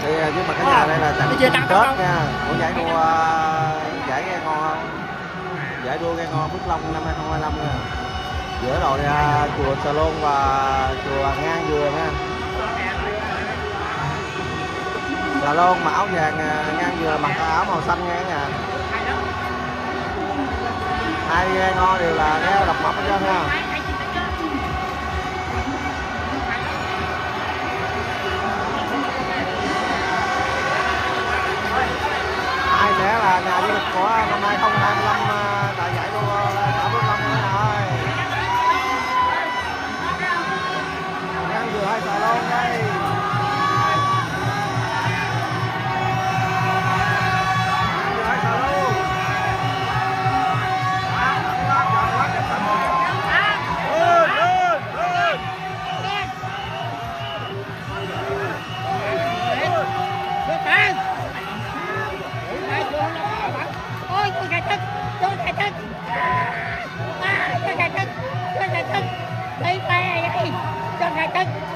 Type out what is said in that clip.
Thì trước mặt cái nhà đây là trận Bây giờ tăng Tết không? nha, của giải đua giải ghe ngon không? Giải đua ghe ngon Phước Long năm 2025 nha. Giữa đội chùa Sà Lôn và chùa Ngang Dừa nha. Sà Lôn mà áo vàng, Ngang Dừa mặc áo màu xanh nha cả nhà. Hai ghe ngon đều là ghe độc mộc hết trơn nha. Ai sẽ là nhà du lịch của năm 2025 tại giải đua xã Phước Long nữa rồi. Ngang Dừa hay Sà Lôn đây. Ôi tôi chạy thức, tôi chạy thức, tôi chạy thức, đi về vậy, tôi chạy thức.